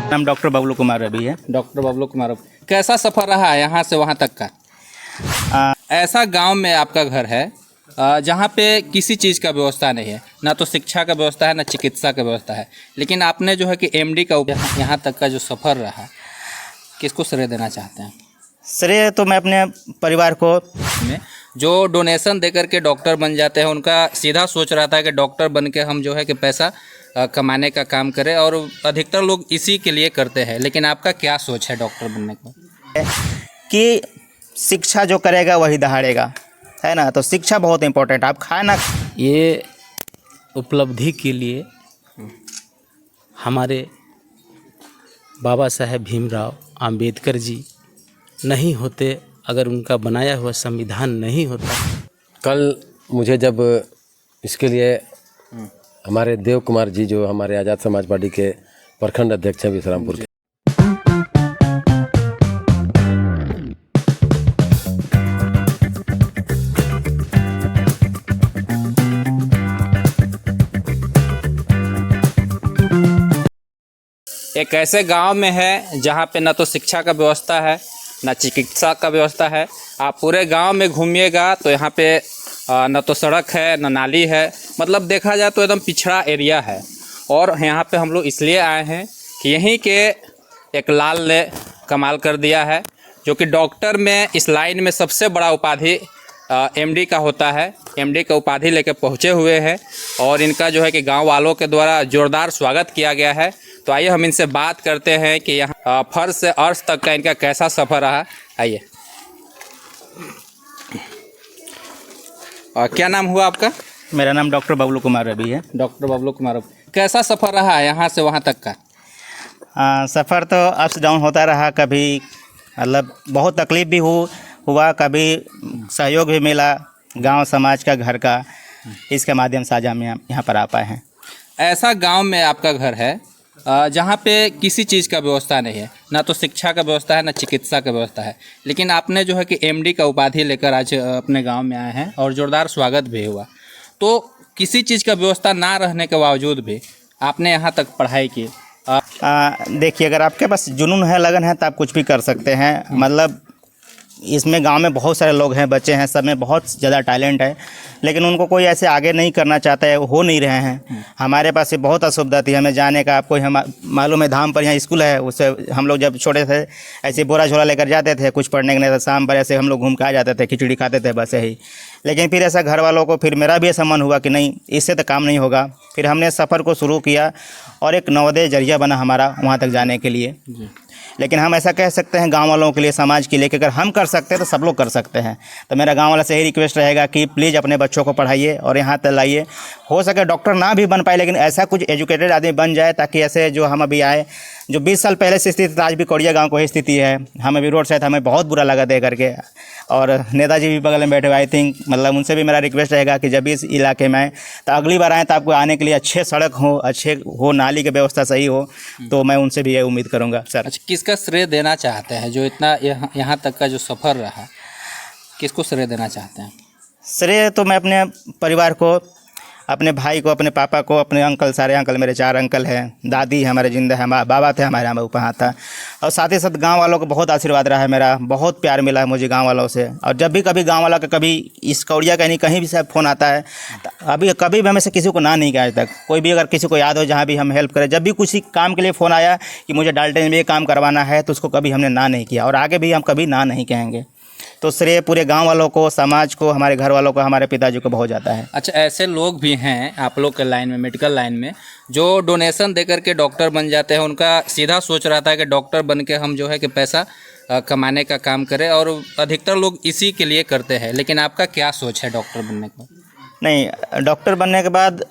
नाम डॉक्टर बबलू कुमार रवि है। डॉक्टर बबलू कुमार, कैसा सफ़र रहा है यहाँ से वहाँ तक का? ऐसा गांव में आपका घर है जहाँ पे किसी चीज़ का व्यवस्था नहीं है, ना तो शिक्षा का व्यवस्था है, ना चिकित्सा का व्यवस्था है, लेकिन आपने जो है कि एमडी का यहाँ तक का जो सफ़र रहा, किसको श्रेय देना चाहते हैं? श्रेय तो मैं अपने परिवार को में जो डोनेशन देकर के डॉक्टर बन जाते हैं, उनका सीधा सोच रहता है कि डॉक्टर बन के हम जो है कि पैसा कमाने का काम करें, और अधिकतर लोग इसी के लिए करते हैं। लेकिन आपका क्या सोच है डॉक्टर बनने का? कि शिक्षा जो करेगा वही दहाड़ेगा, है ना। तो शिक्षा बहुत इम्पोर्टेंट। आप खाना ये उपलब्धि के लिए हमारे बाबा साहेब भीमराव अंबेडकर जी नहीं होते, अगर उनका बनाया हुआ संविधान नहीं होता। कल मुझे जब इसके लिए हमारे देव कुमार जी, जो हमारे आज़ाद समाज पार्टी के प्रखंड अध्यक्ष हैं विश्रामपुर के, एक ऐसे गांव में है जहां पे ना तो शिक्षा का व्यवस्था है, ना चिकित्सा का व्यवस्था है। आप पूरे गांव में घूमिएगा तो यहाँ पे न तो सड़क है, न नाली है, मतलब देखा जाए तो एकदम पिछड़ा एरिया है। और यहाँ पे हम लोग इसलिए आए हैं कि यहीं के एक लाल ने कमाल कर दिया है, जो कि डॉक्टर में इस लाइन में सबसे बड़ा उपाधि एमडी का होता है। एमडी का उपाधि लेकर पहुँचे हुए हैं और इनका जो है कि गाँव वालों के द्वारा जोरदार स्वागत किया गया है। तो आइए हम इनसे बात करते हैं कि यहाँ फर्श से अर्श तक का इनका कैसा सफ़र रहा। आइए, क्या नाम हुआ आपका? मेरा नाम डॉक्टर बबलू कुमार रवि है। डॉक्टर बबलू कुमार, कैसा सफ़र रहा है यहाँ से वहाँ तक का? सफ़र तो अप्स डाउन होता रहा। कभी मतलब बहुत तकलीफ़ भी हुआ, कभी सहयोग भी मिला गांव समाज का, घर का। इसके माध्यम से आज हम यहाँ पर आ पाए हैं। ऐसा गांव में आपका घर है जहाँ पे किसी चीज़ का व्यवस्था नहीं है, ना तो शिक्षा का व्यवस्था है, ना चिकित्सा का व्यवस्था है, लेकिन आपने जो है कि एमडी का उपाधि लेकर आज अपने गांव में आए हैं और ज़ोरदार स्वागत भी हुआ। तो किसी चीज़ का व्यवस्था ना रहने के बावजूद भी आपने यहाँ तक पढ़ाई की। देखिए, अगर आपके पास जुनून है, लगन है, तो आप कुछ भी कर सकते हैं। मतलब इसमें गांव में बहुत सारे लोग हैं, बच्चे हैं, सब में बहुत ज़्यादा टैलेंट है, लेकिन उनको कोई ऐसे आगे नहीं करना चाहता है, हो नहीं रहे हैं। हमारे पास ये बहुत असुविधा थी हमें जाने का। आपको हम मालूम है, धाम पर यहाँ स्कूल है, उससे हम लोग जब छोटे थे ऐसे बोरा झोला लेकर जाते थे, कुछ पढ़ने के नहीं था, शाम पर ऐसे हम लोग घूम के आ जाते थे, खिचड़ी खाते थे, बस यही। लेकिन फिर ऐसा घर वालों को, फिर मेरा भी ऐसा मन हुआ कि नहीं, इससे तो काम नहीं होगा। फिर हमने सफ़र को शुरू किया और एक नवोदय जरिया बना हमारा वहाँ तक जाने के लिए। लेकिन हम ऐसा कह सकते हैं गांव वालों के लिए, समाज के लिए, कि अगर हम कर सकते हैं तो सब लोग कर सकते हैं। तो मेरा गांव वाला से यही रिक्वेस्ट रहेगा कि प्लीज़ अपने बच्चों को पढ़ाइए और यहाँ तक लाइए। हो सके डॉक्टर ना भी बन पाए, लेकिन ऐसा कुछ एजुकेटेड आदमी बन जाए, ताकि ऐसे जो हम अभी आए, जो 20 साल पहले से स्थिति, आज भी कोड़िया गाँव को ही स्थिति है। हम अभी रोड साइड, हमें बहुत बुरा लगा दे करके। और नेताजी भी बगल में बैठे हुए, आई थिंक, मतलब उनसे भी मेरा रिक्वेस्ट रहेगा कि जब भी इस इलाके में आए तो अगली बार आएँ तो आपको आने के लिए अच्छे सड़क हो, अच्छे हो, नाली की व्यवस्था सही हो। तो मैं उनसे भी ये उम्मीद करूँगा सर। अच्छा, किसका श्रेय देना चाहते हैं जो इतना यहाँ तक का जो सफ़र रहा, किसको श्रेय देना चाहते हैं? श्रेय तो मैं अपने परिवार को, अपने भाई को, अपने पापा को, अपने अंकल, सारे अंकल, मेरे 4 अंकल हैं, दादी हमारे जिंदा है, बाबा थे हमारे, हमें ऊपर था। और साथ ही साथ गांव वालों को बहुत आशीर्वाद रहा है, मेरा बहुत प्यार मिला है मुझे गांव वालों से। और जब भी कभी गांव वाला का कभी इस कौड़िया का नहीं, कहीं भी से फ़ोन आता है, अभी कभी भी हमें से किसी को ना नहीं किया आज तक। कोई भी अगर किसी को याद हो, जहाँ भी हम हेल्प करें, जब भी किसी काम के लिए फ़ोन आया कि मुझे डाल्टन में ये काम करवाना है, तो उसको कभी हमने ना नहीं किया और आगे भी हम कभी ना नहीं कहेंगे। तो श्रेय पूरे गांव वालों को, समाज को, हमारे घर वालों को, हमारे पिताजी को बहुत जाता है। अच्छा, ऐसे लोग भी हैं आप लोग के लाइन में, मेडिकल लाइन में, जो डोनेशन देकर के डॉक्टर बन जाते हैं। उनका सीधा सोच रहता है कि डॉक्टर बन के हम जो है कि पैसा कमाने का काम करें, और अधिकतर लोग इसी के लिए करते हैं। लेकिन आपका क्या सोच है डॉक्टर बनने का? नहीं, डॉक्टर बनने के बाद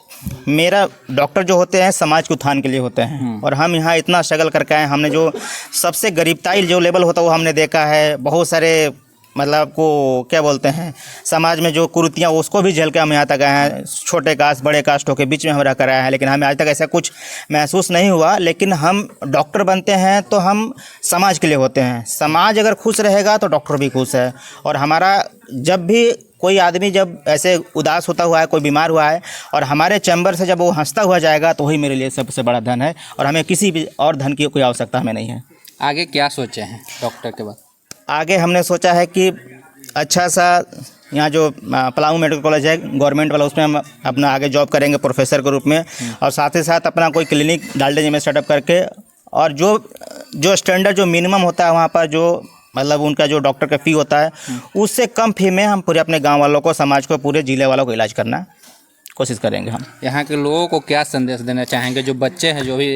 मेरा, डॉक्टर जो होते हैं समाज के उत्थान के लिए होते हैं। और हम यहाँ इतना स्ट्रगल करके आए, हमने जो सबसे गरीबताई जो लेवल होता है वो हमने देखा है। बहुत सारे मतलब को क्या बोलते हैं, समाज में जो कुरीतियाँ, उसको भी झेल के हम यहाँ तक आए हैं। छोटे कास्ट, बड़े कास्टों के बीच में हम रह कर आए हैं, लेकिन हमें आज तक ऐसा कुछ महसूस नहीं हुआ। लेकिन हम डॉक्टर बनते हैं तो हम समाज के लिए होते हैं। समाज अगर खुश रहेगा तो डॉक्टर भी खुश है। और हमारा जब भी कोई आदमी जब ऐसे उदास होता हुआ है, कोई बीमार हुआ है और हमारे चैम्बर से जब वो हंसता हुआ जाएगा तो वही मेरे लिए सबसे बड़ा धन है, और हमें किसी भी और धन की कोई आवश्यकता हमें नहीं है। आगे क्या सोचे हैं डॉक्टर के बाद? आगे हमने सोचा है कि अच्छा सा यहाँ जो पलामू मेडिकल कॉलेज है गवर्नमेंट वाला, उसमें हम अपना आगे जॉब करेंगे प्रोफेसर के रूप में, और साथ ही साथ अपना कोई क्लिनिक डाल्टनगंज में सेटअप करके, और जो स्टैंडर्ड जो मिनिमम होता है वहाँ पर, जो मतलब उनका जो डॉक्टर का फ़ी होता है उससे कम फ़ी में हम पूरे अपने गांव वालों को, समाज को, पूरे ज़िले वालों को इलाज करना कोशिश करेंगे हम। यहाँ के लोगों को क्या संदेश देना चाहेंगे, जो बच्चे हैं जो भी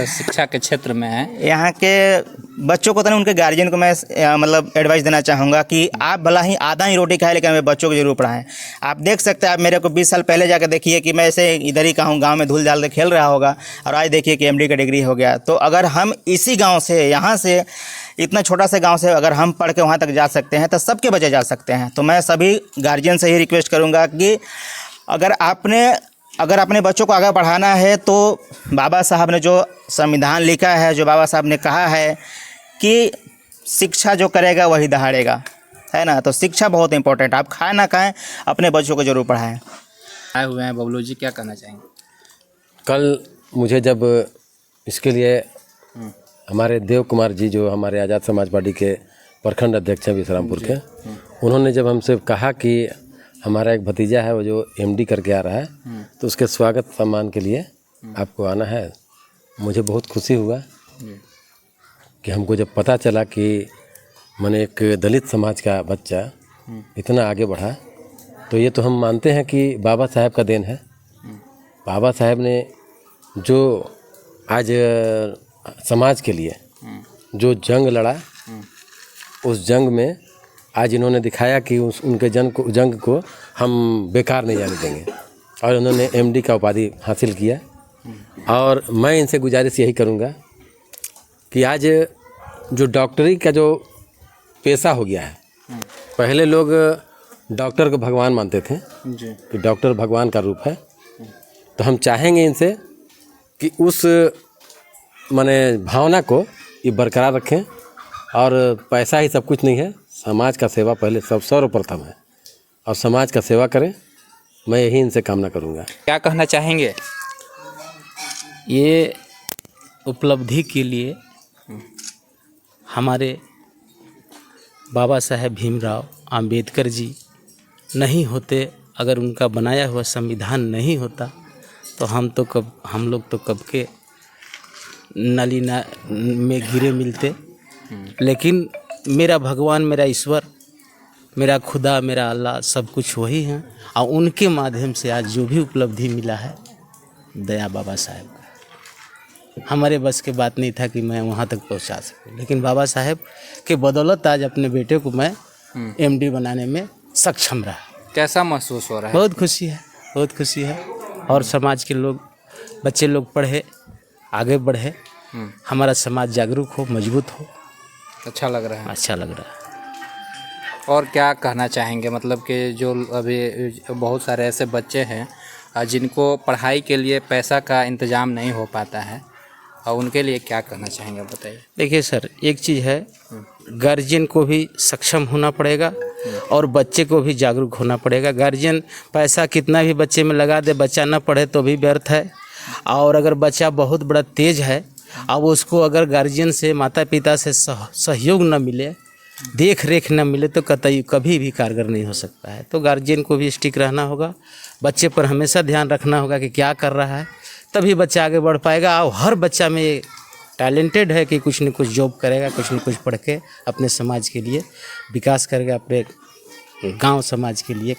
शिक्षा के क्षेत्र में हैं? यहाँ के बच्चों को तो नहीं, उनके गार्जियन को मैं मतलब एडवाइस देना चाहूँगा कि आप भला ही आधा ही रोटी खाएं लेकिन हमें बच्चों को जरूर पढ़ाएं। आप देख सकते हैं, आप मेरे को 20 साल पहले जाकर देखिए कि मैं ऐसे इधर ही कहूँ गाँव में धूल झाल खेल रहा होगा, और आज देखिए कि MD का डिग्री हो गया। तो अगर हम इसी गाँव से, यहाँ से, इतना छोटा सा गांव से अगर हम पढ़ के वहाँ तक जा सकते हैं तो सबके बच्चे जा सकते हैं। तो मैं सभी गार्जियन से ही रिक्वेस्ट करूँगा कि अगर अपने बच्चों को आगे बढ़ाना है तो बाबा साहब ने जो संविधान लिखा है, जो बाबा साहब ने कहा है कि शिक्षा जो करेगा वही दहाड़ेगा, है ना। तो शिक्षा बहुत इंपॉर्टेंट है। आप खाएं ना खाएं, अपने बच्चों को ज़रूर पढ़ाएं। आए हुए हैं बबलू जी, क्या कहना चाहेंगे? कल मुझे जब इसके लिए हमारे देव कुमार जी, जो हमारे आज़ाद समाज पार्टी के प्रखंड अध्यक्ष हैं विश्रामपुर के, उन्होंने जब हमसे कहा कि हमारा एक भतीजा है वो जो MD करके आ रहा है, तो उसके स्वागत सम्मान के लिए आपको आना है, मुझे बहुत खुशी हुआ कि हमको जब पता चला कि मैंने एक दलित समाज का बच्चा इतना आगे बढ़ा, तो ये तो हम मानते हैं कि बाबा साहब का देन है। बाबा साहब ने जो आज समाज के लिए जो जंग लड़ा, उस जंग में आज इन्होंने दिखाया कि उनके जंग को हम बेकार नहीं जाने देंगे, और उन्होंने MD का उपाधि हासिल किया। और मैं इनसे गुजारिश यही करूंगा कि आज जो डॉक्टरी का जो पेशा हो गया है, पहले लोग डॉक्टर को भगवान मानते थे कि डॉक्टर भगवान का रूप है, तो हम चाहेंगे इनसे कि उस माने भावना को ये बरकरार रखें, और पैसा ही सब कुछ नहीं है, समाज का सेवा पहले सर्वप्रथम है, और समाज का सेवा करें। मैं यही इनसे कामना करूंगा। क्या कहना चाहेंगे? ये उपलब्धि के लिए हमारे बाबा साहेब भीमराव अंबेडकर जी नहीं होते, अगर उनका बनाया हुआ संविधान नहीं होता तो हम लोग तो कब के नाली में गिरे मिलते। लेकिन मेरा भगवान, मेरा ईश्वर, मेरा खुदा, मेरा अल्लाह सब कुछ वही हैं, और उनके माध्यम से आज जो भी उपलब्धि मिला है, दया बाबा साहेब का। हमारे बस के बात नहीं था कि मैं वहाँ तक पहुँचा सकूँ, लेकिन बाबा साहेब के बदौलत आज अपने बेटे को मैं MD बनाने में सक्षम रहा। कैसा महसूस हो रहा है? बहुत खुशी है, बहुत खुशी है। और समाज के लोग, बच्चे लोग पढ़े, आगे बढ़े, हमारा समाज जागरूक हो, मजबूत हो। अच्छा लग रहा है। अच्छा लग रहा है। और क्या कहना चाहेंगे, मतलब कि जो अभी बहुत सारे ऐसे बच्चे हैं जिनको पढ़ाई के लिए पैसा का इंतज़ाम नहीं हो पाता है, और उनके लिए क्या कहना चाहेंगे, बताइए। देखिए सर, एक चीज़ है, गार्जियन को भी सक्षम होना पड़ेगा और बच्चे को भी जागरूक होना पड़ेगा। गार्जियन पैसा कितना भी बच्चे में लगा दे, बच्चा ना पढ़े तो भी व्यर्थ है। और अगर बच्चा बहुत बड़ा तेज है, अब उसको अगर गार्जियन से, माता पिता से सहयोग न मिले, देख रेख न मिले, तो कभी भी कारगर नहीं हो सकता है। तो गार्जियन को भी स्टिक रहना होगा, बच्चे पर हमेशा ध्यान रखना होगा कि क्या कर रहा है, तभी बच्चा आगे बढ़ पाएगा। और हर बच्चा में टैलेंटेड है कि कुछ न कुछ जॉब करेगा, कुछ न कुछ पढ़ के अपने समाज के लिए विकास करेगा, अपने गांव समाज के लिए